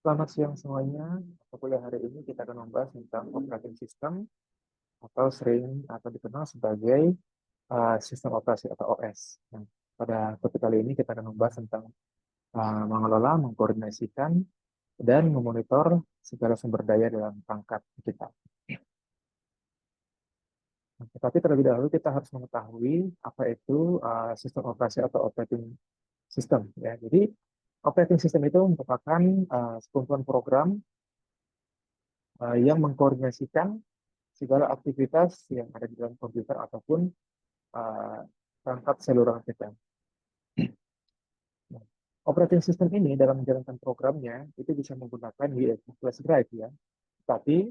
Selamat siang semuanya. Pada kuliah hari ini kita akan membahas tentang operating system atau sering atau dikenal sebagai sistem operasi atau OS. Nah, pada topik kali ini kita akan membahas tentang mengelola, mengkoordinasikan, dan memonitor segala sumber daya dalam perangkat kita. Nah, tetapi terlebih dahulu kita harus mengetahui apa itu sistem operasi atau operating system. Ya. Jadi operating system itu merupakan sekumpulan program yang mengkoordinasikan segala aktivitas yang ada di dalam komputer ataupun uh, perangkat seluruh kita. Nah, operating system ini dalam menjalankan programnya itu bisa menggunakan USB flash drive ya. Tapi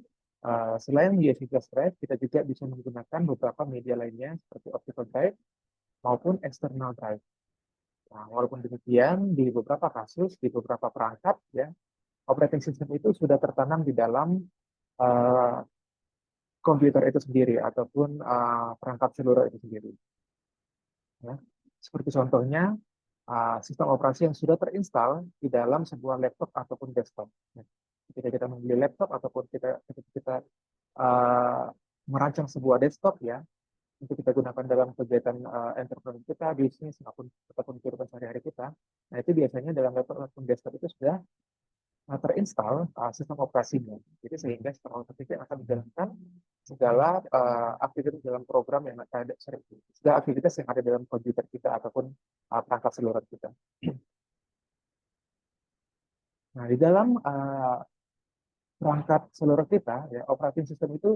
selain USB flash drive, kita juga bisa menggunakan beberapa media lainnya seperti optical drive maupun external drive. Nah, walaupun demikian, di beberapa kasus, di beberapa perangkat, ya, operating system itu sudah tertanam di dalam uh, komputer itu sendiri ataupun perangkat seluruh itu sendiri. Ya. Seperti contohnya, sistem operasi yang sudah terinstal di dalam sebuah laptop ataupun desktop. Ya. Ketika kita membeli laptop ataupun ketika kita uh, merancang sebuah desktop ya, untuk kita gunakan dalam kegiatan entrepreneur kita, bisnis ataupun kehidupan sehari-hari kita, nah itu biasanya dalam laptop ataupun desktop itu sudah terinstall sistem operasinya. Jadi sehingga sistem operasi akan menjalankan segala aktivitas dalam program yang ada, segala aktivitas yang ada dalam komputer kita ataupun perangkat seluruh kita. Nah, di dalam perangkat seluruh kita, ya, operating system itu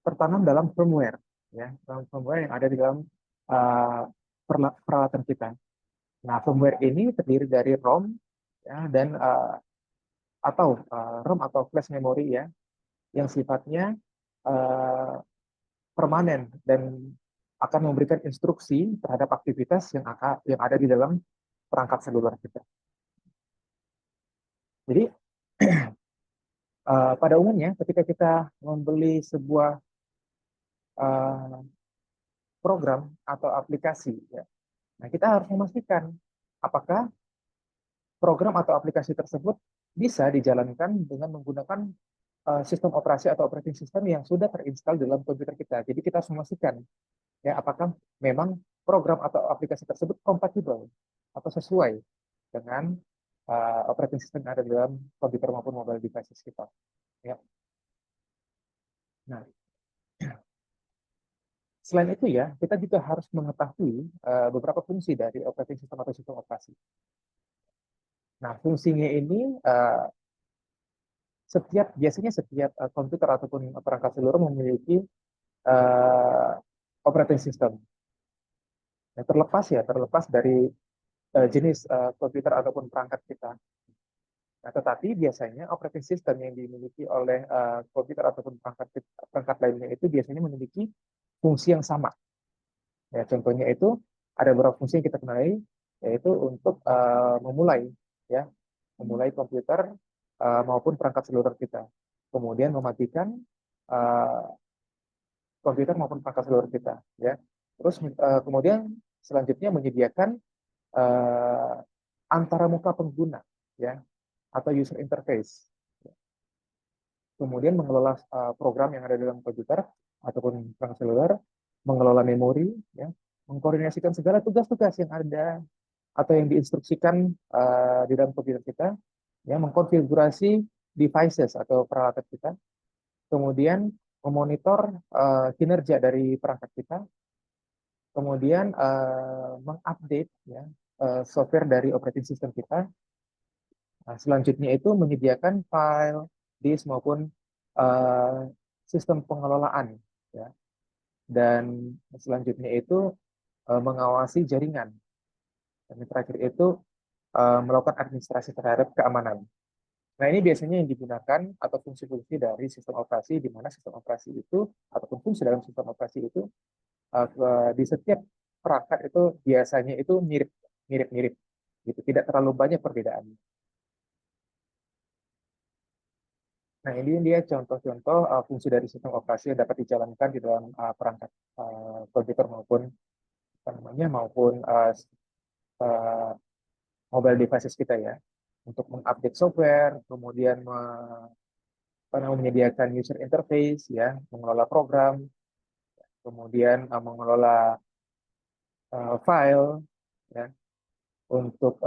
tertanam dalam firmware, ya, dalam firmware yang ada di dalam uh, peralatan kita. Nah, firmware ini terdiri dari ROM, ya, dan atau RAM atau flash memory ya, yang sifatnya uh, permanen dan akan memberikan instruksi terhadap aktivitas yang ada di dalam perangkat seluler kita. Jadi pada umumnya ketika kita membeli sebuah uh, program atau aplikasi, ya, nah kita harus memastikan apakah program atau aplikasi tersebut bisa dijalankan dengan menggunakan sistem operasi atau operating system yang sudah terinstal dalam komputer kita. Jadi kita harus memastikan ya apakah memang program atau aplikasi tersebut kompatibel atau sesuai dengan operating system yang ada dalam komputer maupun mobile devices kita. Ya. Nah, selain itu ya, kita juga harus mengetahui beberapa fungsi dari operating system atau sistem operasi. Nah, fungsinya ini biasanya setiap komputer ataupun perangkat seluruh memiliki uh, operating system. Ya, terlepas dari jenis komputer ataupun perangkat kita. Nah, tetapi biasanya operating system yang dimiliki oleh komputer ataupun perangkat lainnya itu biasanya memiliki fungsi yang sama. Ya, contohnya itu ada beberapa fungsi yang kita kenali, yaitu untuk memulai, ya, memulai komputer maupun perangkat seluler kita. Kemudian mematikan uh, komputer maupun perangkat seluler kita. Ya. Terus kemudian selanjutnya menyediakan uh, antara muka pengguna, ya, atau user interface. Kemudian mengelola program yang ada dalam komputer ataupun perangkat seluler, mengelola memori, ya, mengkoordinasikan segala tugas-tugas yang ada atau yang diinstruksikan di dalam komputer kita, ya, mengkonfigurasi devices atau peralatan kita, kemudian memonitor kinerja dari perangkat kita, kemudian mengupdate ya, software dari operating system kita. Nah, selanjutnya itu menyediakan file, disk maupun uh, sistem pengelolaan, ya. Dan selanjutnya itu mengawasi jaringan. Dan yang terakhir itu melakukan administrasi terhadap keamanan. Nah, ini biasanya yang digunakan atau fungsi-fungsi dari sistem operasi, di mana sistem operasi itu ataupun fungsi dalam sistem operasi itu di setiap perangkat itu biasanya itu mirip-mirip gitu, tidak terlalu banyak perbedaannya. Nah, ini dia contoh-contoh fungsi dari sistem operasi yang dapat dijalankan di dalam perangkat komputer maupun apa namanya maupun uh, mobile devices kita ya. untuk mengupdate software, kemudian menyediakan user interface, ya, mengelola program, kemudian mengelola file, ya, untuk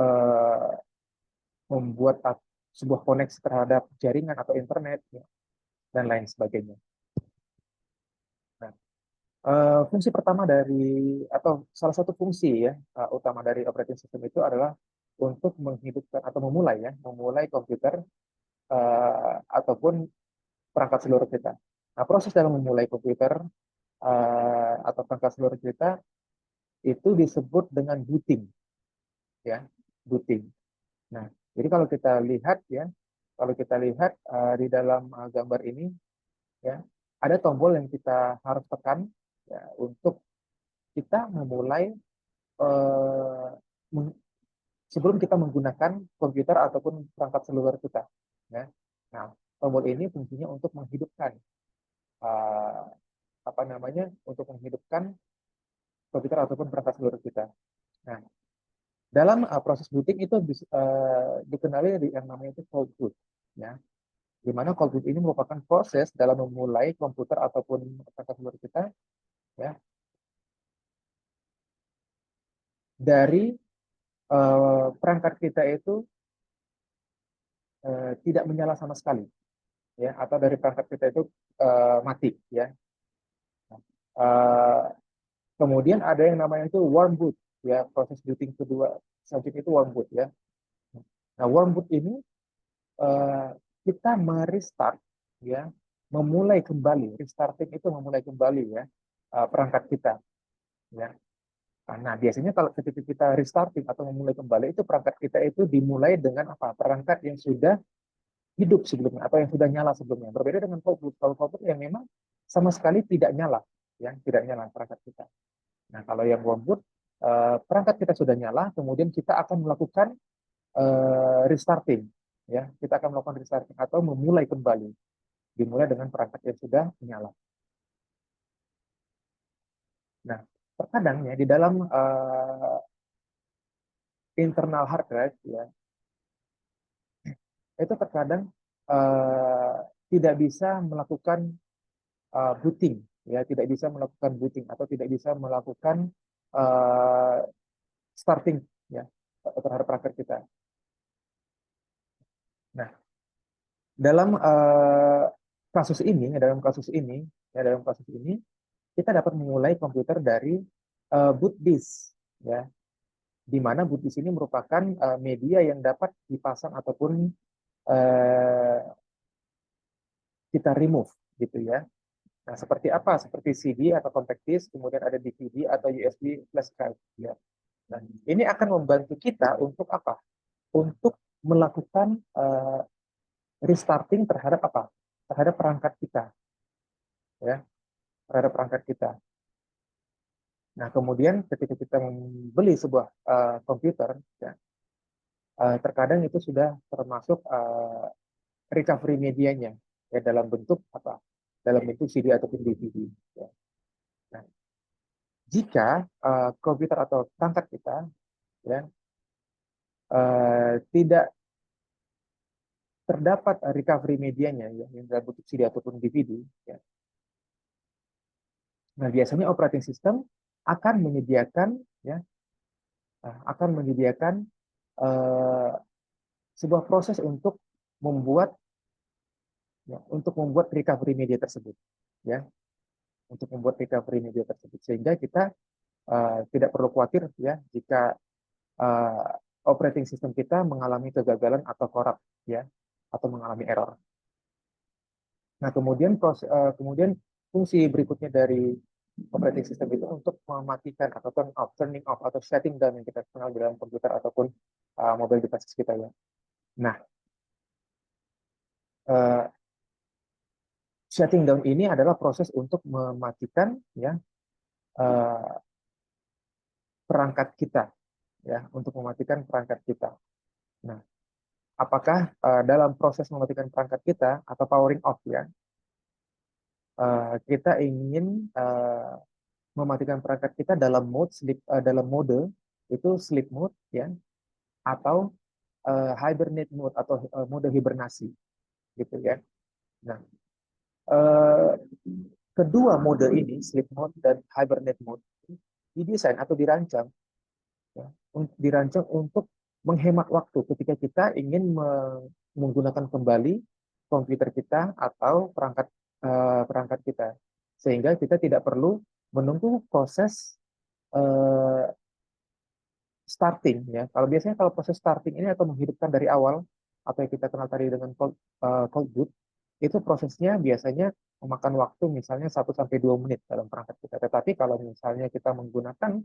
membuat sebuah koneksi terhadap jaringan atau internet, ya, dan lain sebagainya. Nah, fungsi pertama dari atau salah satu fungsi, ya, utama dari operating system itu adalah untuk menghidupkan atau memulai komputer ataupun perangkat seluruh kita. Nah, proses dalam memulai komputer atau perangkat seluruh kita itu disebut dengan booting, ya, booting. Nah, jadi kalau kita lihat di dalam gambar ini, ya, ada tombol yang kita harus tekan, ya, untuk kita memulai eh, sebelum kita menggunakan komputer ataupun perangkat seluler kita, ya. Nah, tombol ini fungsinya untuk menghidupkan eh, apa namanya, untuk menghidupkan komputer ataupun perangkat seluler kita. Nah, dalam proses booting itu dikenali yang namanya itu cold boot, ya. Di mana cold boot ini merupakan proses dalam memulai komputer ataupun perangkat seluler kita, ya, dari perangkat kita itu tidak menyala sama sekali, ya, atau dari perangkat kita itu mati, ya. Uh, Kemudian ada yang namanya itu warm boot, ya, proses booting kedua selanjutnya itu warm boot, ya. Nah, warm boot ini uh, kita merestart, ya, memulai kembali, restarting itu memulai kembali, ya, perangkat kita, ya. Nah, biasanya kalau ketika kita restarting atau memulai kembali itu perangkat kita itu dimulai dengan apa? Perangkat yang sudah hidup sebelumnya atau yang sudah nyala sebelumnya. Berbeda dengan cold boot. Kalau cold boot yang memang sama sekali tidak nyala, ya, tidak nyala perangkat kita. Nah, kalau yang warm boot, perangkat kita sudah nyala, kemudian kita akan melakukan restarting, ya, kita akan melakukan restarting atau memulai kembali, dimulai dengan perangkat yang sudah nyala. Nah, terkadangnya di dalam internal hard drive, ya, itu terkadang uh, tidak bisa melakukan booting, ya, tidak bisa melakukan booting atau tidak bisa melakukan uh, starting, ya, terhadap perangkat kita. Nah, dalam dalam kasus ini, ya, dalam kasus ini kita dapat memulai komputer dari boot disk, ya, di mana boot disk ini merupakan media yang dapat dipasang ataupun uh, kita remove, gitu, ya. Nah, seperti apa? Seperti CD atau compact disk, kemudian ada DVD atau USB flash drive, ya. Nah, ini akan membantu kita untuk apa? Untuk melakukan restarting terhadap apa? Terhadap perangkat kita, ya, terhadap perangkat kita. Nah, kemudian ketika kita membeli sebuah komputer, ya, terkadang itu sudah termasuk recovery medianya, ya, dalam bentuk apa? Dalam bentuk CD ataupun DVD. Ya. Nah, jika komputer atau perangkat kita, ya, tidak terdapat recovery medianya, ya, yang dalam bentuk CD ataupun DVD, ya. Nah, biasanya operating system akan menyediakan, ya, akan menyediakan uh, sebuah proses membuat untuk membuat recovery media tersebut, ya, untuk membuat recovery media tersebut, sehingga kita tidak perlu khawatir, ya, jika uh, operating system kita mengalami kegagalan atau korup, ya, atau mengalami error. Nah, kemudian fungsi berikutnya dari operating system itu untuk mematikan atau turning off atau shutting down yang kita kenal di dalam komputer ataupun mobile devices kita, ya. Nah, shutting down ini adalah proses untuk mematikan, ya, perangkat kita, ya, untuk mematikan perangkat kita. Nah, apakah dalam proses mematikan perangkat kita atau powering off, ya, kita ingin mematikan perangkat kita dalam mode itu sleep mode, ya, atau hibernate mode atau mode hibernasi, gitu ya. Nah, eh, kedua mode ini, sleep mode dan hibernate mode, didesain atau dirancang, ya, dirancang untuk menghemat waktu ketika kita ingin menggunakan kembali komputer kita atau perangkat kita, sehingga kita tidak perlu menunggu proses eh, starting, ya. Kalau proses starting ini atau menghidupkan dari awal, atau yang kita kenal tadi dengan cold boot, itu prosesnya biasanya memakan waktu misalnya 1 sampai 2 menit dalam perangkat kita. Tetapi kalau misalnya kita menggunakan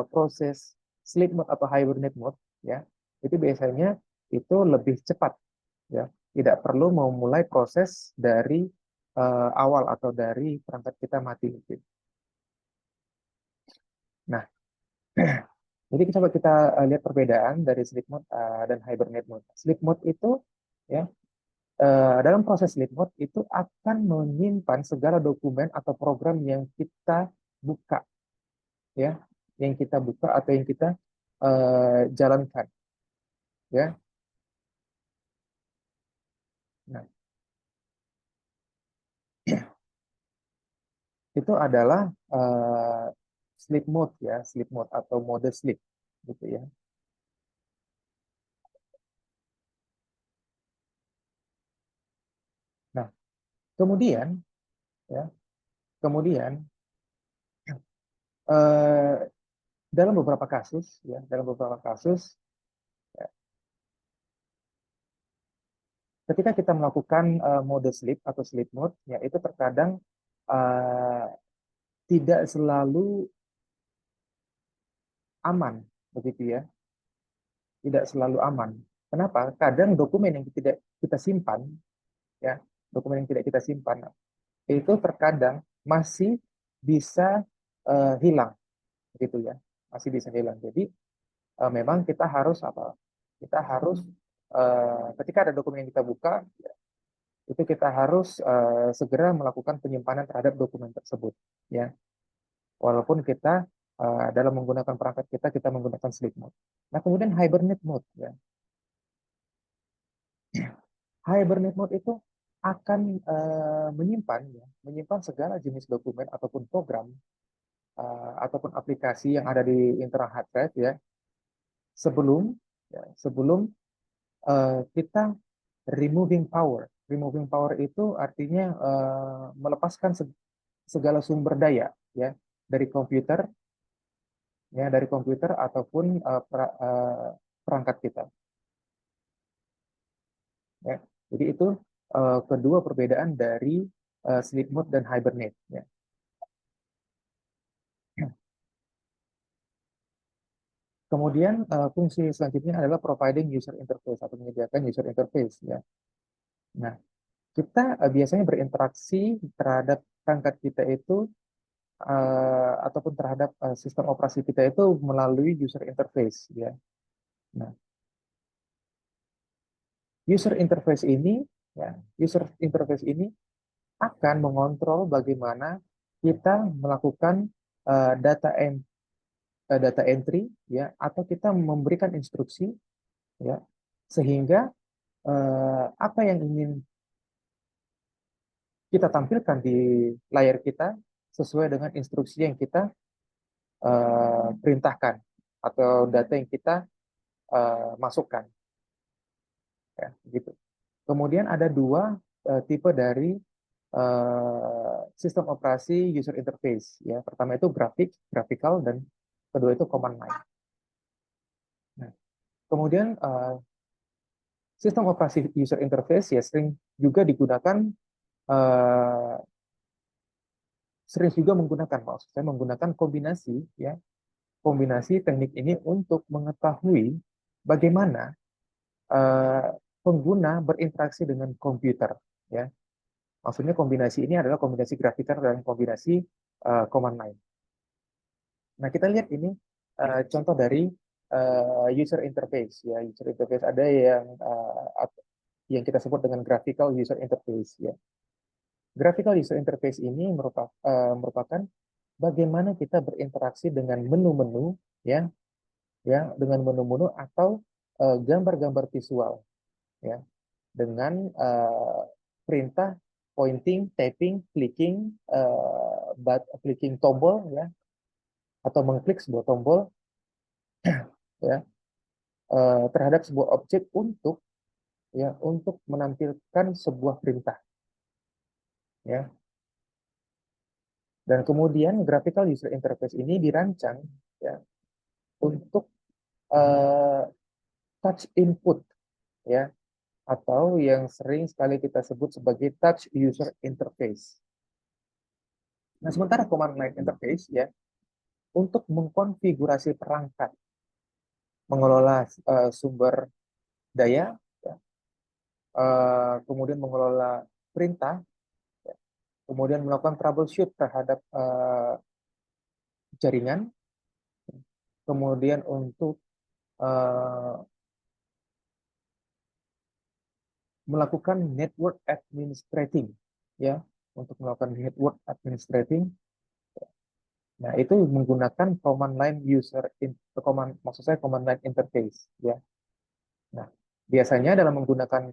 proses sleep mode atau hibernate mode, ya, itu biasanya itu lebih cepat, ya. Tidak perlu memulai proses dari awal atau dari perangkat kita mati. Nah, jadi coba kita lihat perbedaan dari sleep mode dan hibernate mode. Sleep mode itu, ya, dalam proses sleep mode itu akan menyimpan segala dokumen atau program yang kita buka, ya, yang kita buka atau yang kita jalankan, ya. Nah, itu adalah sleep mode, ya, sleep mode atau mode sleep, gitu ya. Nah, kemudian, ya, kemudian eh, dalam beberapa kasus, ya, dalam beberapa kasus, ya, ketika kita melakukan mode sleep atau sleep mode, ya, itu terkadang eh, tidak selalu aman, begitu ya, tidak selalu aman. Kenapa? Kadang dokumen yang tidak kita simpan, ya, dokumen yang tidak kita simpan itu terkadang masih bisa hilang, gitu ya, masih bisa hilang. Jadi memang kita harus apa? Kita harus ketika ada dokumen yang kita buka, ya, itu kita harus segera melakukan penyimpanan terhadap dokumen tersebut, ya. Walaupun kita dalam menggunakan perangkat kita menggunakan sleep mode. Nah, kemudian hibernate mode, ya. Hibernate mode itu akan menyimpan, ya, menyimpan segala jenis dokumen ataupun program ataupun aplikasi yang ada di internal hard drive, ya, sebelum, ya, sebelum kita removing power. Removing power itu artinya melepaskan segala sumber daya, ya, dari komputer, ya, dari komputer ataupun perangkat kita, ya. Jadi itu kedua perbedaan dari sleep mode dan hibernate, ya. Kemudian fungsi selanjutnya adalah providing user interface atau menyediakan user interface, ya. Nah, kita biasanya berinteraksi terhadap perangkat kita itu ataupun terhadap sistem operasi kita itu melalui user interface, ya. Nah, user interface ini, ya, user interface ini akan mengontrol bagaimana kita melakukan data entry, ya, atau kita memberikan instruksi, ya, sehingga apa yang ingin kita tampilkan di layar kita sesuai dengan instruksi yang kita perintahkan atau data yang kita masukkan, ya, gitu. Kemudian ada dua tipe dari sistem operasi user interface, ya. Pertama itu graphical, dan kedua itu command line. Nah, kemudian sistem operasi user interface, ya, uh, sering juga menggunakan, maksud saya menggunakan kombinasi, ya, kombinasi teknik ini untuk mengetahui bagaimana uh, pengguna berinteraksi dengan komputer, ya. Maksudnya kombinasi ini adalah kombinasi grafikal dan kombinasi command line. Nah, kita lihat ini contoh dari user interface, ya. User interface ada yang kita sebut dengan graphical user interface, ya. Graphical user interface ini merupakan bagaimana kita berinteraksi dengan menu-menu, ya, ya, dengan menu-menu atau gambar-gambar visual, ya, dengan perintah pointing, tapping, clicking, clicking tombol, ya, atau mengklik sebuah tombol, ya, terhadap sebuah objek untuk menampilkan sebuah perintah, ya. Dan kemudian graphical user interface ini dirancang, ya, untuk uh, touch input, ya, atau yang sering sekali kita sebut sebagai touch user interface. Nah, sementara command line interface, ya, untuk mengkonfigurasi perangkat, mengelola sumber daya, ya, kemudian mengelola perintah, ya, kemudian melakukan troubleshoot terhadap jaringan, kemudian untuk uh, melakukan network administrating, ya, untuk melakukan network administrating. Nah, itu menggunakan command line maksud saya command line interface, ya. Nah, biasanya dalam menggunakan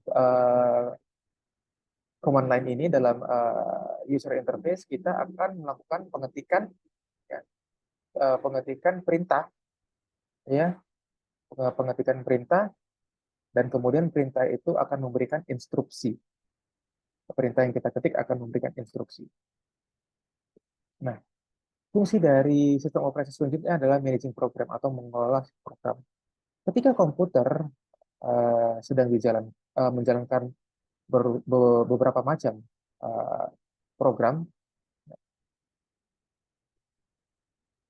command line ini dalam user interface, kita akan melakukan pengetikan, ya, pengetikan perintah, ya, pengetikan perintah, dan kemudian perintah itu akan memberikan instruksi. Perintah yang kita ketik akan memberikan instruksi. Nah, fungsi dari sistem operasi selanjutnya adalah managing program atau mengelola program. Ketika komputer sedang menjalankan beberapa macam program,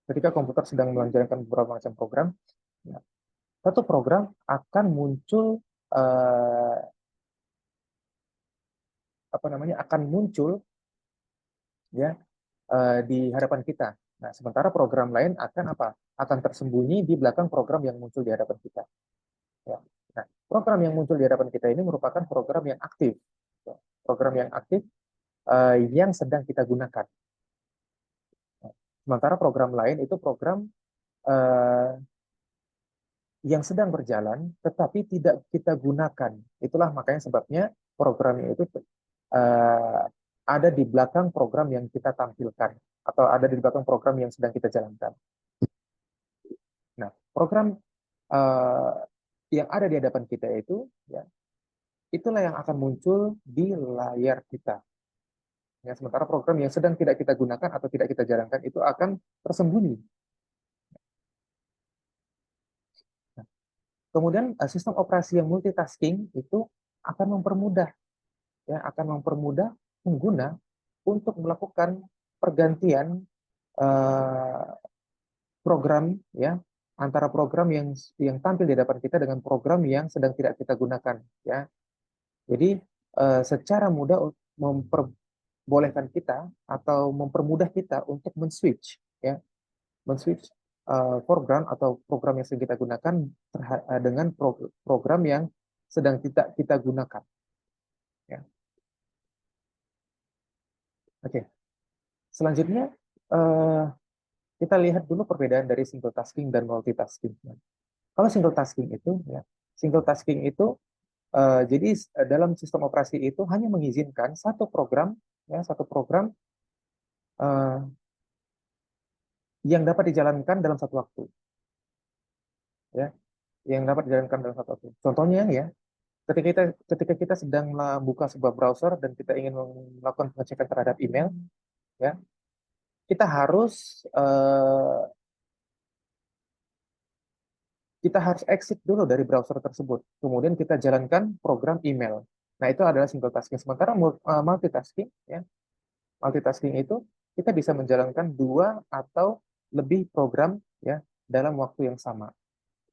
ketika komputer sedang menjalankan beberapa macam program, ya, satu program akan muncul uh, ya, di hadapan kita. Nah, sementara program lain akan apa? Akan tersembunyi di belakang program yang muncul di hadapan kita. Ya. Nah, program yang muncul di hadapan kita ini merupakan program yang aktif. Ya. Program yang aktif yang sedang kita gunakan. Nah, sementara program lain itu program uh, yang sedang berjalan, tetapi tidak kita gunakan. Itulah makanya sebabnya programnya itu ada di belakang program yang kita tampilkan, atau ada di belakang program yang sedang kita jalankan. Nah, program uh, yang ada di hadapan kita itu, ya, itulah yang akan muncul di layar kita. Ya, sementara program yang sedang tidak kita gunakan atau tidak kita jalankan itu akan tersembunyi. Nah, kemudian sistem operasi yang multitasking itu akan mempermudah, ya, akan mempermudah pengguna untuk melakukan pergantian uh, program, ya, antara program yang tampil di hadapan kita dengan program yang sedang tidak kita gunakan, ya. Jadi secara mudah memperbolehkan kita atau mempermudah kita untuk men-switch, ya, men-switch program atau program yang sedang kita gunakan dengan program yang sedang tidak kita gunakan, ya. Oke. Selanjutnya uh, kita lihat dulu perbedaan dari single tasking dan multitasking. Kalau single tasking itu, ya, single tasking itu jadi dalam sistem operasi itu hanya mengizinkan satu program, ya, satu program uh, yang dapat dijalankan dalam satu waktu, ya, yang dapat dijalankan dalam satu waktu. Contohnya, ya, ketika kita sedang membuka sebuah browser dan kita ingin melakukan pengecekan terhadap email, ya, kita harus exit dulu dari browser tersebut. Kemudian kita jalankan program email. Nah, itu adalah single tasking. Sementara multitasking, ya, multitasking itu kita bisa menjalankan dua atau lebih program, ya, dalam waktu yang sama.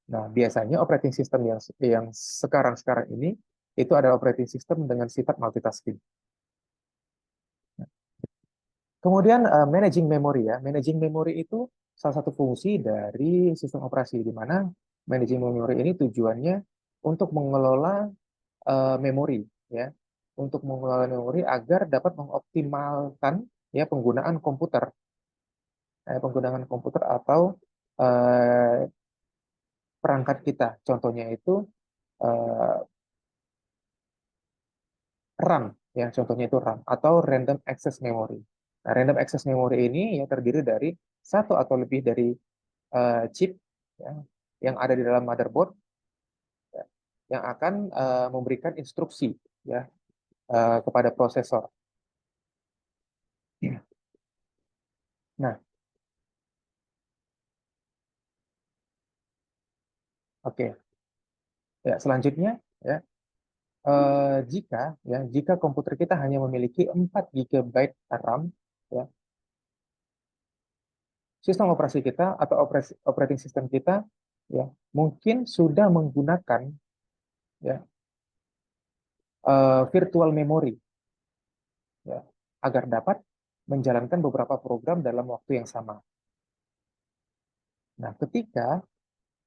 Nah, biasanya operating system yang sekarang ini itu adalah operating system dengan sifat multitasking. Kemudian managing memory, ya. Managing memory itu salah satu fungsi dari sistem operasi, di mana managing memory ini tujuannya untuk mengelola memori, ya, untuk mengelola memori agar dapat mengoptimalkan, ya, penggunaan komputer atau uh, perangkat kita. Contohnya itu uh, RAM, ya contohnya itu RAM atau Random Access Memory. Nah, Random Access Memory ini ya terdiri dari satu atau lebih dari chip ya, yang ada di dalam motherboard ya, yang akan memberikan instruksi ya kepada prosesor. Nah, oke. Ya, selanjutnya ya jika komputer kita hanya memiliki 4 GB RAM ya, sistem operasi kita atau operating system kita ya mungkin sudah menggunakan ya virtual memory ya agar dapat menjalankan beberapa program dalam waktu yang sama. Nah, ketika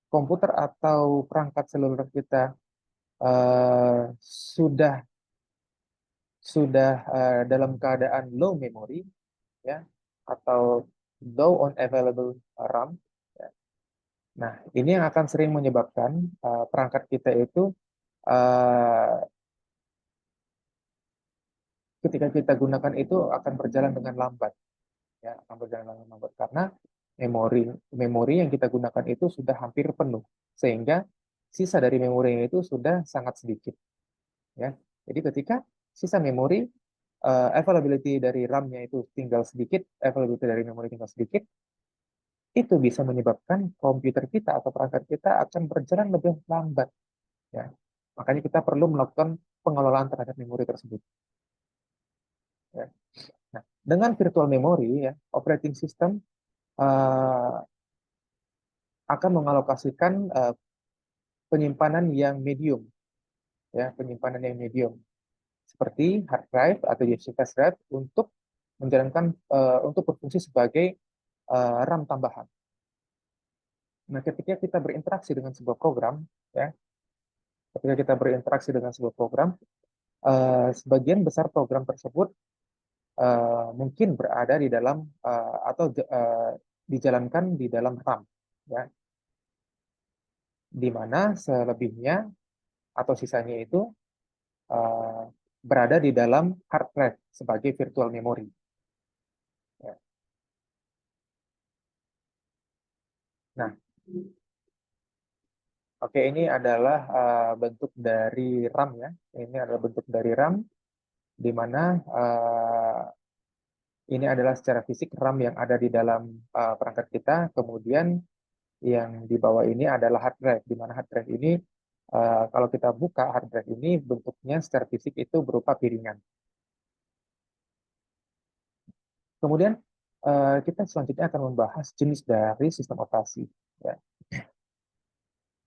komputer atau perangkat seluler kita sudah dalam keadaan low memory ya atau low on available RAM ya. Nah, ini yang akan sering menyebabkan perangkat kita itu uh, ketika kita gunakan itu akan berjalan dengan lambat ya akan berjalan dengan lambat karena memori memori yang kita gunakan itu sudah hampir penuh sehingga sisa dari memori itu sudah sangat sedikit ya. Jadi ketika sisa memori availability dari RAM-nya itu tinggal sedikit, availability dari memori tinggal sedikit, itu bisa menyebabkan komputer kita atau perangkat kita akan berjalan lebih lambat ya. Makanya kita perlu melakukan pengelolaan terhadap memori tersebut ya. Nah, dengan virtual memory ya, operating system uh, akan mengalokasikan penyimpanan yang medium ya, penyimpanan yang medium seperti hard drive atau USB flash drive untuk menjalankan untuk berfungsi sebagai RAM tambahan. Nah, ketika kita berinteraksi dengan sebuah program ya, ketika kita berinteraksi dengan sebuah program, sebagian besar program tersebut mungkin berada di dalam atau dijalankan di dalam RAM ya, di mana selebihnya atau sisanya itu uh, berada di dalam hard drive sebagai virtual memory. Ya. Nah, oke ini adalah bentuk dari RAM ya. Ini adalah bentuk dari RAM di mana ini adalah secara fisik RAM yang ada di dalam perangkat kita. Kemudian yang di bawah ini adalah hard drive, di mana hard drive ini kalau kita buka hard drive ini bentuknya secara fisik itu berupa piringan. Kemudian kita selanjutnya akan membahas jenis dari sistem operasi. Ya.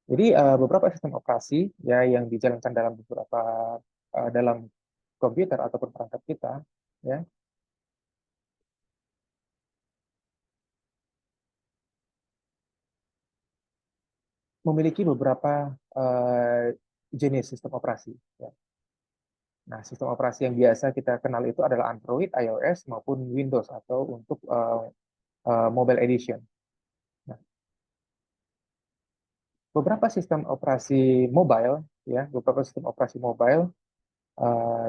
Jadi beberapa sistem operasi ya yang dijalankan dalam beberapa dalam komputer ataupun perangkat kita ya memiliki beberapa jenis sistem operasi. Ya. Nah, sistem operasi yang biasa kita kenal itu adalah Android, iOS maupun Windows atau untuk mobile edition. Nah, beberapa sistem operasi mobile ya, beberapa sistem operasi mobile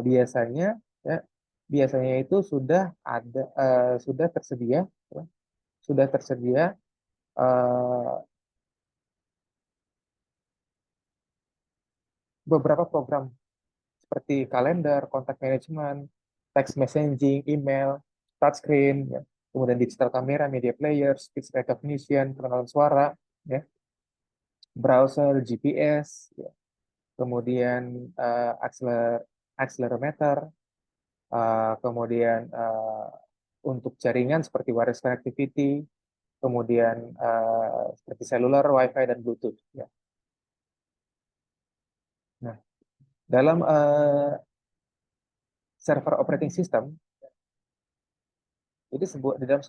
biasanya ya biasanya itu sudah ada sudah tersedia ya, sudah tersedia uh, beberapa program seperti kalender, kontak management, text messaging, email, touchscreen, ya. Kemudian digital kamera, media player, speech recognition, pengenalan suara, ya, browser, GPS, ya. Kemudian accelerometer, kemudian untuk jaringan seperti wireless connectivity, kemudian seperti seluler, WiFi, dan Bluetooth. Ya. Nah, dalam server operating system, jadi sebuah di dalam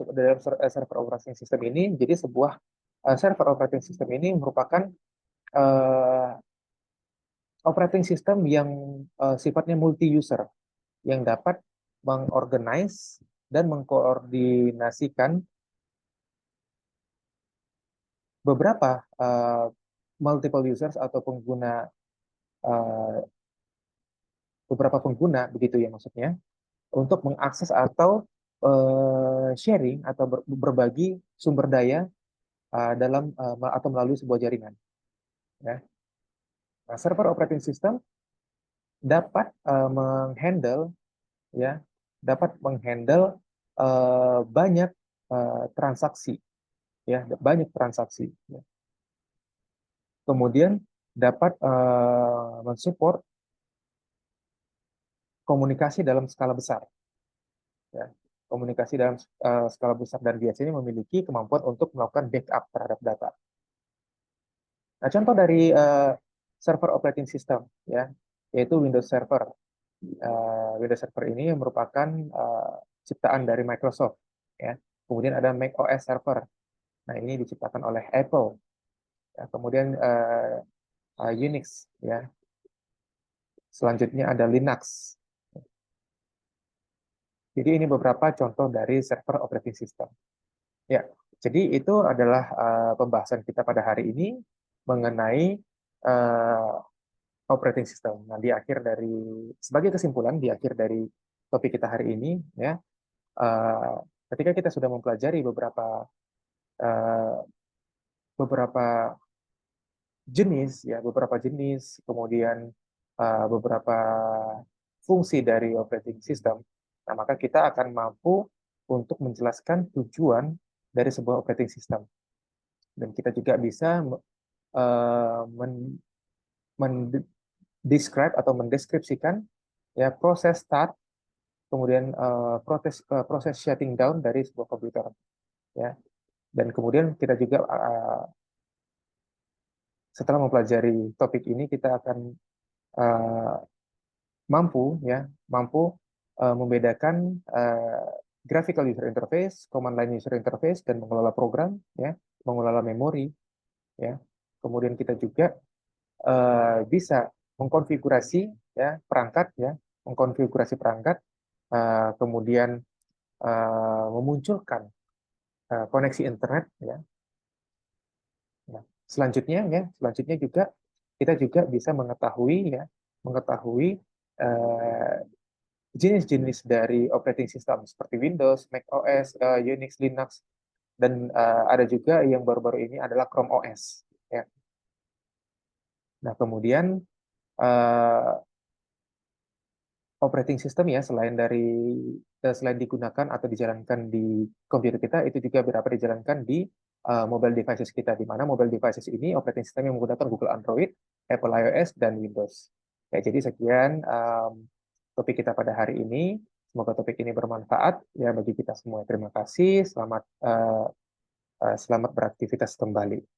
server operating system ini, jadi sebuah server operating system ini merupakan uh, operating system yang sifatnya multi user yang dapat mengorganize dan mengkoordinasikan beberapa multiple users atau pengguna beberapa pengguna begitu ya maksudnya untuk mengakses atau sharing atau berbagi sumber daya dalam atau melalui sebuah jaringan ya. Nah, server operating system dapat menghandle ya dapat menghandle banyak transaksi ya banyak transaksi ya. Kemudian dapat mensupport komunikasi dalam skala besar ya komunikasi dalam skala besar dan biasanya memiliki kemampuan untuk melakukan backup terhadap data. Nah, contoh dari server operating system ya yaitu Windows Server. Windows Server ini merupakan ciptaan dari Microsoft ya. Kemudian ada Mac OS Server. Nah, ini diciptakan oleh Apple. Ya, kemudian Unix ya. Selanjutnya ada Linux. Jadi ini beberapa contoh dari server operating system. Ya, jadi itu adalah pembahasan kita pada hari ini mengenai operating system. Nah, sebagai kesimpulan di akhir dari topik kita hari ini, ya, ketika kita sudah mempelajari uh, beberapa beberapa jenis, kemudian beberapa fungsi dari operating system, nah maka kita akan mampu untuk menjelaskan tujuan dari sebuah operating system. Dan kita juga bisa mendescribe atau mendeskripsikan ya proses start, kemudian proses shutting down dari sebuah komputer, ya. Dan kemudian kita juga setelah mempelajari topik ini kita akan uh, mampu membedakan graphical user interface, command line user interface, dan mengelola program, ya, mengelola memori, ya. Kemudian kita juga bisa mengkonfigurasi ya perangkat, ya, mengkonfigurasi perangkat, kemudian memunculkan koneksi internet, ya. Nah, selanjutnya juga kita juga bisa mengetahui jenis-jenis dari operating system seperti Windows, Mac OS, Unix, Linux, dan ada juga yang baru-baru ini adalah Chrome OS. Ya. Nah, kemudian operating system ya selain digunakan atau dijalankan di komputer kita, itu juga berapa dijalankan di mobile devices kita, di mana mobile devices ini operating system yang menggunakan Google Android, Apple iOS, dan Windows. Ya, jadi sekian topik kita pada hari ini. Semoga topik ini bermanfaat ya bagi kita semua. Terima kasih. Selamat beraktivitas kembali.